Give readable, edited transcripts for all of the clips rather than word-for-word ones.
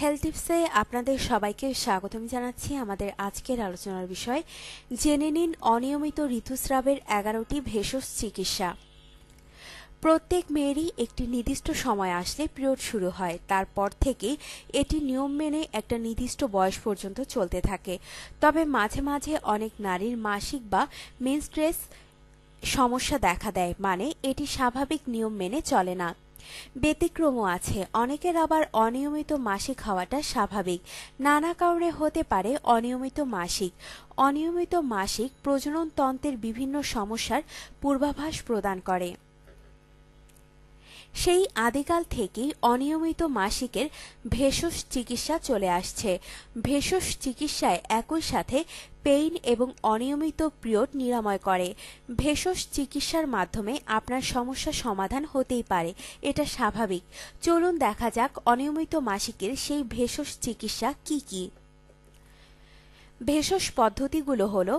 Health টিপসে আপনাদের সবাইকে স্বাগতম জানাচ্ছি। আমাদের আজকের আলোচনার বিষয় জেনে নিন অনিয়মিত ঋতুস্রাবের 11টি ভেষজ চিকিৎসা। প্রত্যেক মেয়েরই একটি নির্দিষ্ট সময় আসলে পিরিয়ড শুরু হয়, তারপর থেকেই এটি নিয়ম মেনে একটা নির্দিষ্ট বয়স পর্যন্ত চলতে থাকে। তবে মাঝে মাঝে অনেক নারীর মাসিক বা মেনস্ট্রেস সমস্যা দেখা দেয়, মানে এটি স্বাভাবিক নিয়ম মেনে চলে না। ব্যতিক্রমও আছে, অনেকের আবার অনিয়মিত মাসিক হওয়াটা স্বাভাবিক। নানা কারণে হতে পারে অনিয়মিত মাসিক প্রজনন তন্ত্রের বিভিন্ন সমস্যার পূর্বাভাস প্রদান করে। সেই আদিকাল থেকেই অনিয়মিত মাসিকের ভেষজ চিকিৎসা চলে আসছে। ভেষজ চিকিৎসায় একই সাথে পেইন এবং অনিয়মিত পিরিয়ড নিরাময় করে। ভেষজ চিকিৎসার মাধ্যমে আপনার সমস্যা সমাধান হতেই পারে, এটা স্বাভাবিক। চলুন দেখা যাক অনিয়মিত মাসিকের সেই ভেষজ চিকিৎসা কি কি। ভেষজ পদ্ধতিগুলো হলো: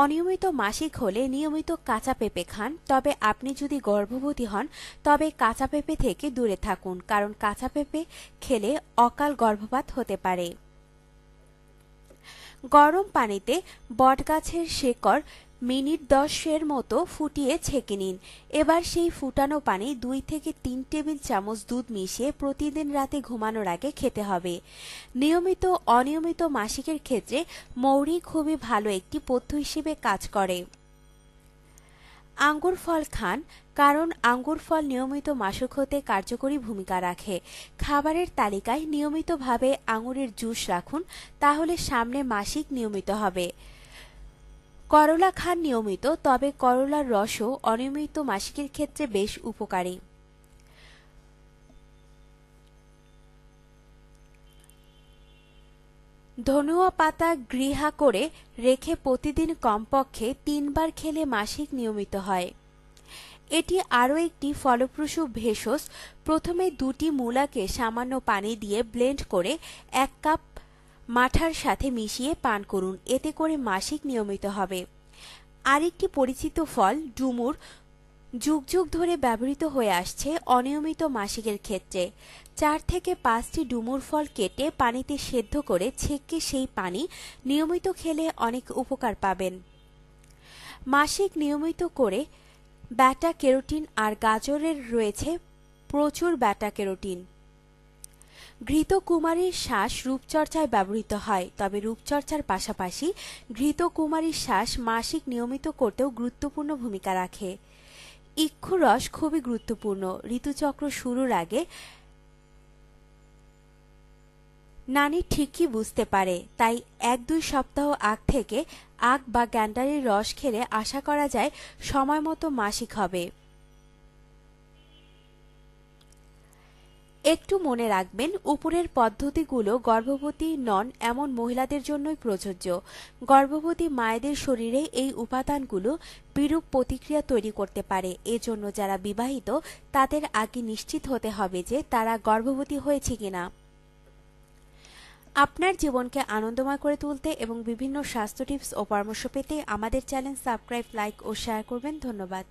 অনিয়মিত মাসিক হলে নিয়মিত কাঁচা পেঁপে খান, তবে আপনি যদি গর্ভবতী হন তবে কাঁচা পেঁপে থেকে দূরে থাকুন, কারণ কাঁচা পেঁপে খেলে অকাল গর্ভপাত হতে পারে। গরম পানিতে বটগাছের শেকড় মিনিট 10 মতো ফুটিয়ে ছেঁকে নিন। এবার সেই ফুটানো পানি 2 থেকে 3 টেবিল চামচ দুধ মিশিয়ে প্রতিদিন রাতে ঘুমানোর আগে খেতে হবে। অনিয়মিত মাসিকের ক্ষেত্রে মৌরি খুবই ভালো একটি পথ্য হিসেবে কাজ করে। আঙ্গুর ফল খান, কারণ আঙ্গুর ফল নিয়মিত মাসিক হতে কার্যকরী ভূমিকা রাখে। খাবারের তালিকায় নিয়মিতভাবে আঙুরের জুস রাখুন, তাহলে সামনে মাসিক নিয়মিত হবে। করলা খান নিয়মিত, তবে করলার রসও অনিয়মিত মাসিকের ক্ষেত্রে বেশ উপকারী। ধনুয়া পাতা গৃহা করে রেখে প্রতিদিন কমপক্ষে 3 বার খেলে মাসিক নিয়মিত হয়। এটি আরও একটি ফলপ্রসূ ভেষজ। প্রথমে 2টি মূলাকে সামান্য পানি দিয়ে ব্লেন্ড করে 1 কাপ মাঠার সাথে মিশিয়ে পান করুন, এতে করে মাসিক নিয়মিত হবে। আরেকটি পরিচিত ফল ডুমুর যুগ যুগ ধরে ব্যবহৃত হয়ে আসছে অনিয়মিত মাসিকের ক্ষেত্রে। 4 থেকে 5টি ডুমুর ফল কেটে পানিতে সেদ্ধ করে ছেঁকে সেই পানি নিয়মিত খেলে অনেক উপকার পাবেন। মাসিক নিয়মিত করে ব্যাটা ক্যারোটিন আর গাজরের রয়েছে প্রচুর ব্যাটা ক্যারোটিন। ঘৃতকুমারীর শ্বাস রূপচর্চায় ব্যবহৃত হয়, তবে রূপচর্চার পাশাপাশি ঘৃতকুমারীর শ্বাস মাসিক নিয়মিত করতেও গুরুত্বপূর্ণ ভূমিকা রাখে। ইক্ষু রস খুবই গুরুত্বপূর্ণ। ঋতুচক্র শুরুর আগে নানী ঠিকই বুঝতে পারে, তাই 1-2 সপ্তাহ আগ থেকে আখ বা গ্যান্ডারির রস খেলে আশা করা যায় সময়মতো মাসিক হবে। একটু মনে রাখবেন, উপরের পদ্ধতিগুলো গর্ভবতী নন এমন মহিলাদের জন্যই প্রযোজ্য। গর্ভবতী মায়েদের শরীরে এই উপাদানগুলো বিরূপ প্রতিক্রিয়া তৈরি করতে পারে। এজন্য যারা বিবাহিত তাদের আগে নিশ্চিত হতে হবে যে তারা গর্ভবতী হয়েছে কিনা। আপনার জীবনকে আনন্দময় করে তুলতে এবং বিভিন্ন স্বাস্থ্য টিপস ও পরামর্শ পেতে আমাদের চ্যানেল সাবস্ক্রাইব, লাইক ও শেয়ার করবেন। ধন্যবাদ।